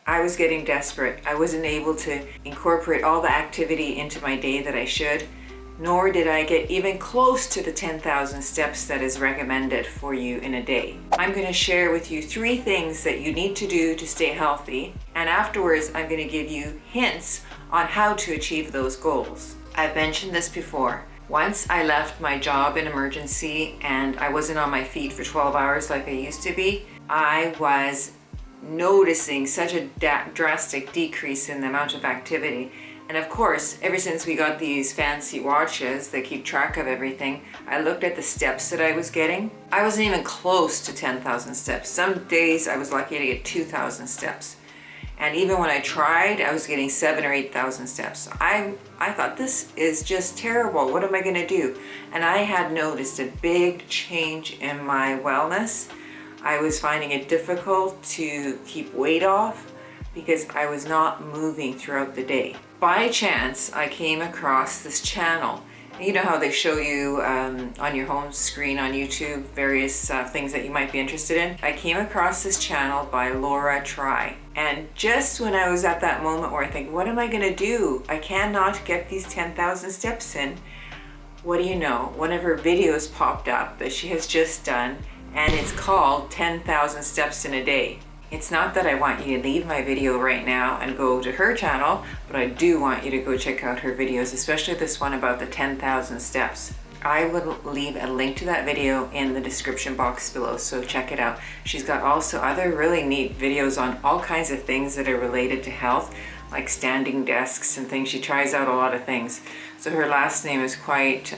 I was getting desperate. I wasn't able to incorporate all the activity into my day that I should, nor did I get even close to the 10,000 steps that is recommended for you in a day. I'm going to share with you 3 things that you need to do to stay healthy, and afterwards I'm going to give you hints on how to achieve those goals. I've mentioned this before. Once I left my job in emergency and I wasn't on my feet for 12 hours like I used to be, I was noticing such a drastic decrease in the amount of activity. And of course, ever since we got these fancy watches that keep track of everything, I looked at the steps that I was getting. I wasn't even close to 10,000 steps. Some days I was lucky to get 2,000 steps. And even when I tried, I was getting 7,000 or 8,000 steps. I thought, this is just terrible. What am I going to do? And I had noticed a big change in my wellness. I was finding it difficult to keep weight off because I was not moving throughout the day. By chance, I came across this channel. You know how they show you on your home screen on YouTube various things that you might be interested in? I came across this channel by Laura Try. And just when I was at that moment where I think, what am I going to do? I cannot get these 10,000 steps in. What do you know? One of her videos popped up that she has just done, and it's called 10,000 Steps in a Day. It's not that I want you to leave my video right now and go to her channel, but I do want you to go check out her videos, especially this one about the 10,000 steps. I will leave a link to that video in the description box below, so check it out. She's got also other really neat videos on all kinds of things that are related to health, like standing desks and things. She tries out a lot of things. So her last name is quite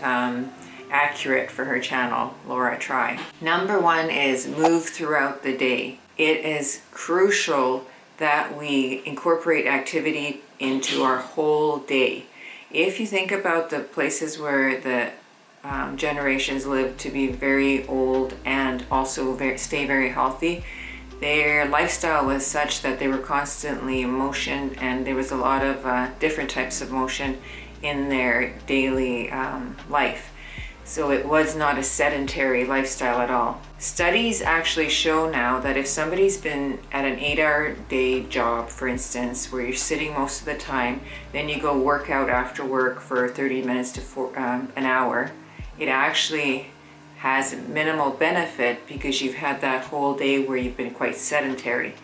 accurate for her channel, Laura Try. Number 1 is move throughout the day. It is crucial that we incorporate activity into our whole day. If you think about the places where the generations lived to be very old and also stay very healthy, their lifestyle was such that they were constantly in motion, and there was a lot of different types of motion in their daily life. So it was not a sedentary lifestyle at all. Studies actually show now that if somebody's been at an 8-hour day job, for instance, where you're sitting most of the time, then you go work out after work for 30 minutes to an hour, it actually has minimal benefit because you've had that whole day where you've been quite sedentary.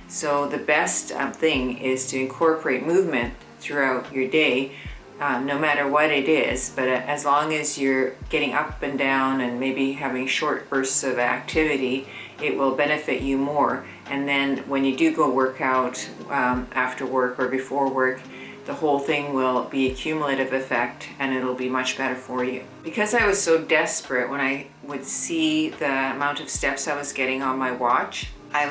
So the best thing is to incorporate movement throughout your day, no matter what it is, but as long as you're getting up and down and maybe having short bursts of activity, it will benefit you more. And then when you do go work out after work or before work, the whole thing will be a cumulative effect and it'll be much better for you. Because I was so desperate when I would see the amount of steps I was getting on my watch, I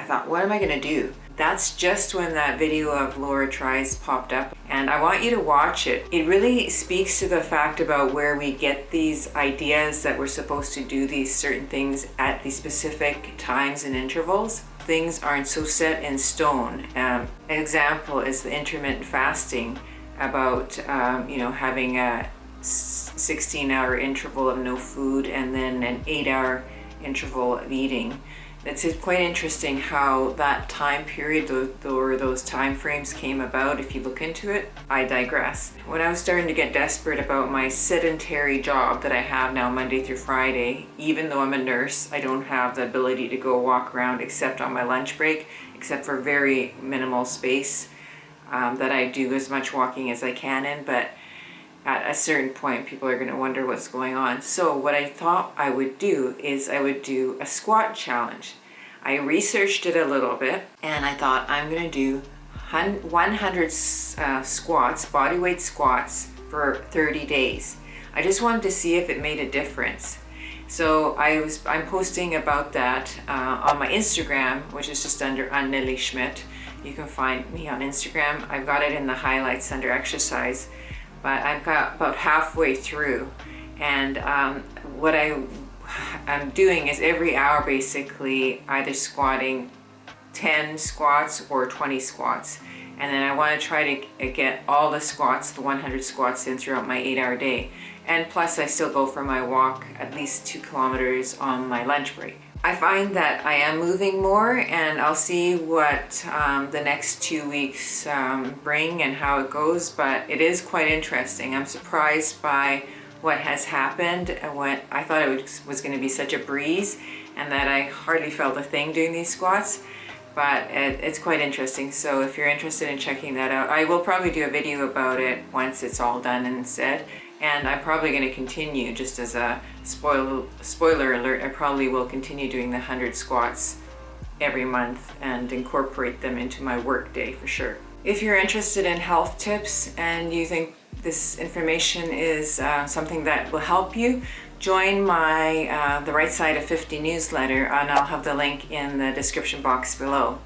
thought, what am I going to do? That's just when that video of Laura Tries popped up, and I want you to watch it. It really speaks to the fact about where we get these ideas that we're supposed to do these certain things at these specific times and intervals. Things aren't so set in stone. An example is the intermittent fasting, about having a 16-hour interval of no food and then an 8-hour interval of eating. It's quite interesting how that time period or those time frames came about if you look into it. I digress. When I was starting to get desperate about my sedentary job that I have now Monday through Friday, even though I'm a nurse, I don't have the ability to go walk around except on my lunch break, except for very minimal space that I do as much walking as I can in, but at a certain point, people are going to wonder what's going on. So what I thought I would do is I would do a squat challenge. I researched it a little bit, and I thought I'm going to do 100 squats, bodyweight squats, for 30 days. I just wanted to see if it made a difference. So I'm posting about that on my Instagram, which is just under Anneli Schmidt. You can find me on Instagram. I've got it in the highlights under exercise. But I've got about halfway through, and what I'm doing is every hour basically either squatting 10 squats or 20 squats, and then I want to try to get all the squats, the 100 squats in throughout my 8-hour day. And plus I still go for my walk at least 2 kilometers on my lunch break. I find that I am moving more, and I'll see what the next 2 weeks bring and how it goes, but it is quite interesting. I'm surprised by what has happened, and what I thought it was going to be such a breeze, and that I hardly felt a thing doing these squats, but it's quite interesting. So if you're interested in checking that out, I will probably do a video about it once it's all done and said. And I'm probably going to continue, just as a spoiler alert, I probably will continue doing the 100 squats every month and incorporate them into my work day for sure. If you're interested in health tips and you think this information is something that will help you, join my The Right Side of 50 newsletter, and I'll have the link in the description box below.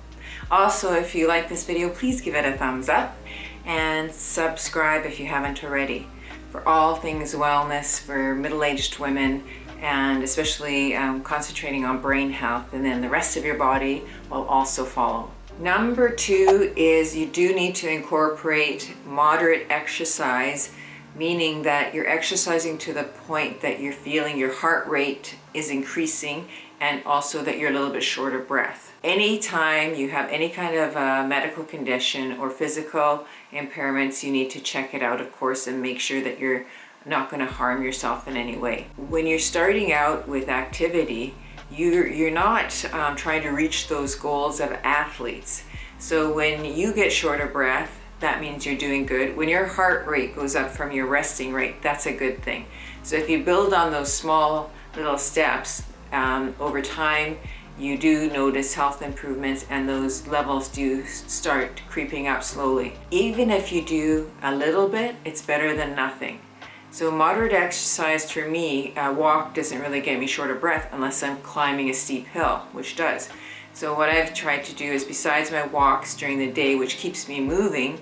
Also, if you like this video, please give it a thumbs up and subscribe if you haven't already, for all things wellness for middle-aged women, and especially concentrating on brain health, and then the rest of your body will also follow. Number 2 is you do need to incorporate moderate exercise, meaning that you're exercising to the point that you're feeling your heart rate is increasing, and also that you're a little bit short of breath. Anytime you have any kind of medical condition or physical impairments, you need to check it out, of course, and make sure that you're not going to harm yourself in any way. When you're starting out with activity, you're not trying to reach those goals of athletes. So when you get short of breath, that means you're doing good. When your heart rate goes up from your resting rate, that's a good thing. So if you build on those small little steps, over time, you do notice health improvements, and those levels do start creeping up slowly. Even if you do a little bit, it's better than nothing. So moderate exercise for me, a walk doesn't really get me short of breath unless I'm climbing a steep hill, which does. So what I've tried to do is, besides my walks during the day, which keeps me moving,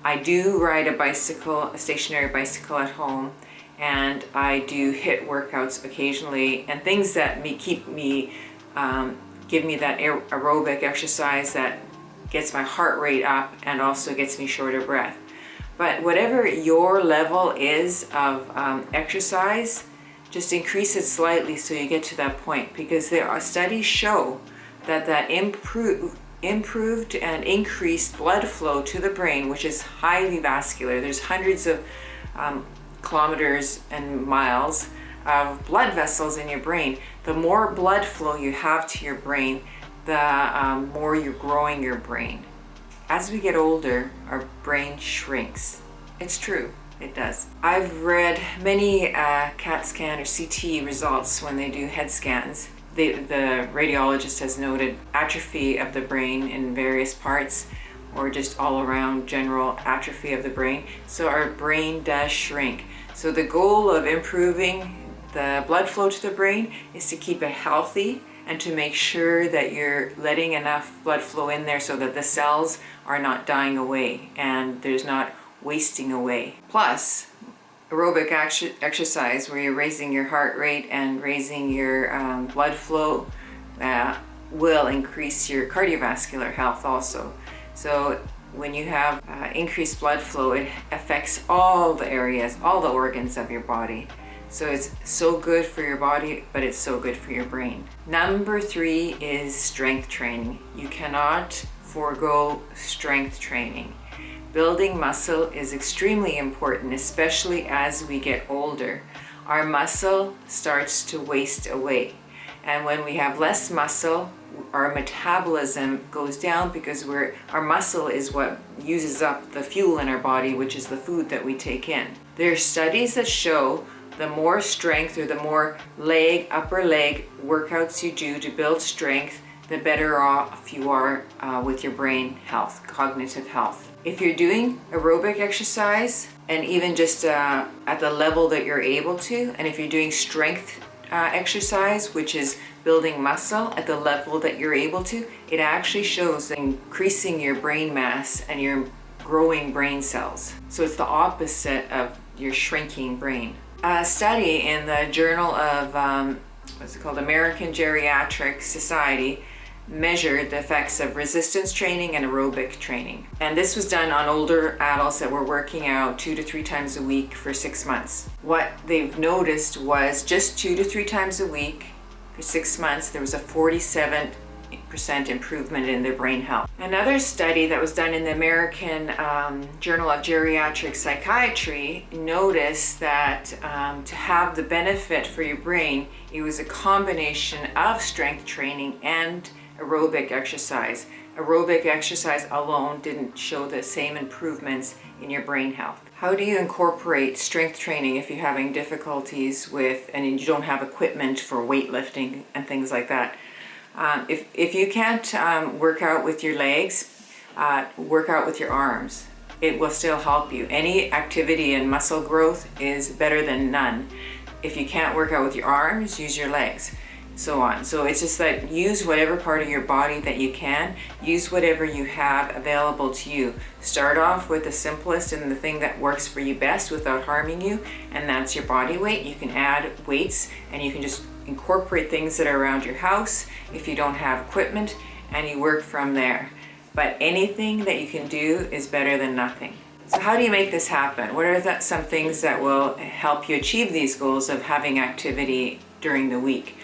I do ride a bicycle, a stationary bicycle at home, and I do HIIT workouts occasionally, and things that give me that aerobic exercise that gets my heart rate up and also gets me short of breath. But whatever your level is of exercise, just increase it slightly so you get to that point, because there are studies show that improved and increased blood flow to the brain, which is highly vascular. There's hundreds of kilometers and miles of blood vessels in your brain. The more blood flow you have to your brain, the more you're growing your brain. As we get older, our brain shrinks. It's true, it does. I've read many CAT scan or CT results when they do head scans. The radiologist has noted atrophy of the brain in various parts, or just all around general atrophy of the brain. So our brain does shrink. So the goal of improving the blood flow to the brain is to keep it healthy, and to make sure that you're letting enough blood flow in there so that the cells are not dying away and there's not wasting away. Plus, aerobic exercise, where you're raising your heart rate and raising your blood flow, will increase your cardiovascular health also. So when you have increased blood flow, it affects all the areas, all the organs of your body. So it's so good for your body, but it's so good for your brain. Number 3 is strength training. You cannot forego strength training. Building muscle is extremely important, especially as we get older. Our muscle starts to waste away. And when we have less muscle, our metabolism goes down, because our muscle is what uses up the fuel in our body, which is the food that we take in. There are studies that show the more strength, or the more upper leg workouts you do to build strength, the better off you are with your brain health, cognitive health. If you're doing aerobic exercise, and even just at the level that you're able to, and if you're doing strength exercise, which is building muscle at the level that you're able to, it actually shows increasing your brain mass and your growing brain cells. So it's the opposite of your shrinking brain. A study in the Journal of American Geriatric Society measured the effects of resistance training and aerobic training. And this was done on older adults that were working out 2 to 3 times a week for 6 months. What they've noticed was just 2 to 3 times a week for 6 months, there was a 47% improvement in their brain health. Another study that was done in the American Journal of Geriatric Psychiatry noticed that to have the benefit for your brain, it was a combination of strength training and aerobic exercise. Aerobic exercise alone didn't show the same improvements in your brain health. How do you incorporate strength training if you're having difficulties with, and you don't have equipment for weightlifting and things like that? If you can't work out with your legs, work out with your arms. It will still help you. Any activity and muscle growth is better than none. If you can't work out with your arms, use your legs, so on. So it's just that use whatever part of your body that you can, use whatever you have available to you. Start off with the simplest and the thing that works for you best without harming you, and that's your body weight. You can add weights and you can just incorporate things that are around your house if you don't have equipment, and you work from there. But anything that you can do is better than nothing. So how do you make this happen? What are some things that will help you achieve these goals of having activity during the week?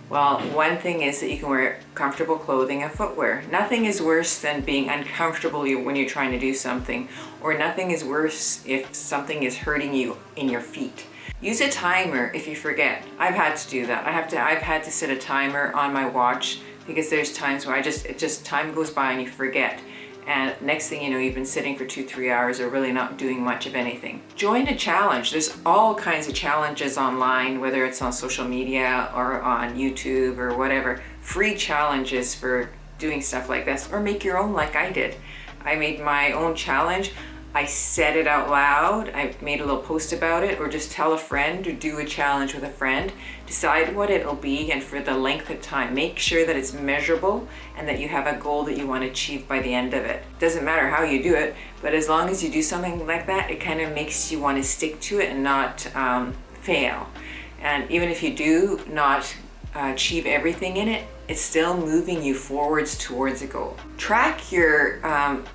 Well, one thing is that you can wear comfortable clothing and footwear. Nothing is worse than being uncomfortable when you're trying to do something, or nothing is worse if something is hurting you in your feet. Use a timer if you forget. I've had to do that. I've had to set a timer on my watch because there's times where time goes by and you forget. And next thing you know, you've been sitting for 2-3 hours or really not doing much of anything. Join a challenge. There's all kinds of challenges online, whether it's on social media or on YouTube or whatever. Free challenges for doing stuff like this, or make your own like I did. I made my own challenge. I said it out loud, I made a little post about it, or just tell a friend or do a challenge with a friend. Decide what it'll be and for the length of time. Make sure that it's measurable and that you have a goal that you want to achieve by the end of it. Doesn't matter how you do it, but as long as you do something like that, it kind of makes you want to stick to it and not fail. And even if you do not achieve everything in it, it's still moving you forwards towards a goal. Track your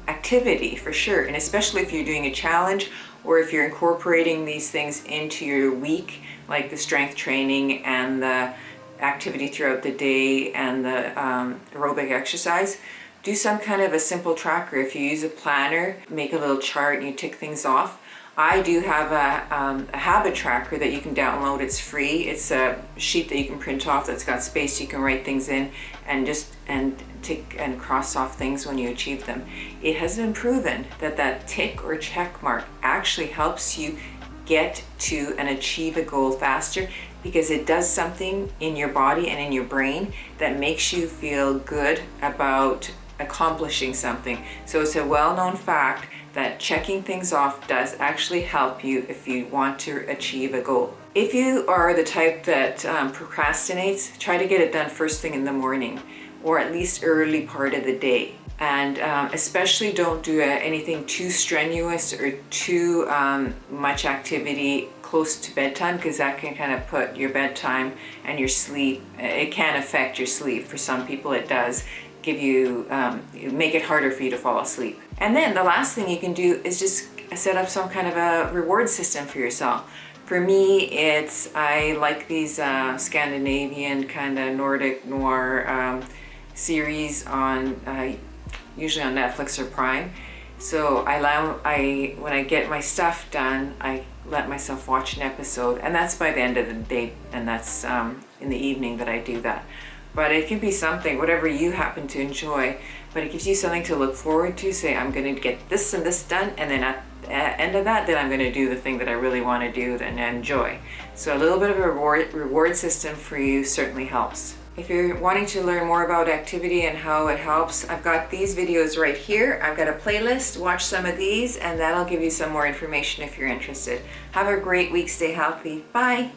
activity for sure, and especially if you're doing a challenge or if you're incorporating these things into your week, like the strength training and the activity throughout the day and the aerobic exercise. Do some kind of a simple tracker. If you use a planner, make a little chart and you tick things off. I do have a habit tracker that you can download. It's free. It's a sheet that you can print off that's got space you can write things in and tick and cross off things when you achieve them. It has been proven that tick or check mark actually helps you get to and achieve a goal faster, because it does something in your body and in your brain that makes you feel good about accomplishing something. So it's a well-known fact that checking things off does actually help you if you want to achieve a goal. If you are the type that procrastinates, try to get it done first thing in the morning, or at least early part of the day. And especially don't do anything too strenuous or too much activity close to bedtime, because that can kind of put your bedtime and your sleep, it can affect your sleep. For some people it does give you, make it harder for you to fall asleep. And then the last thing you can do is just set up some kind of a reward system for yourself. For me, I like these Scandinavian kind of Nordic noir series on usually on Netflix or Prime. So when I get my stuff done, I let myself watch an episode, and that's by the end of the day, and that's in the evening that I do that. But it can be something, whatever you happen to enjoy, but it gives you something to look forward to. Say, I'm going to get this and this done, and then at the end of that, then I'm going to do the thing that I really want to do and enjoy. So a little bit of a reward system for you certainly helps. If you're wanting to learn more about activity and how it helps, I've got these videos right here. I've got a playlist. Watch some of these, and that'll give you some more information if you're interested. Have a great week. Stay healthy. Bye.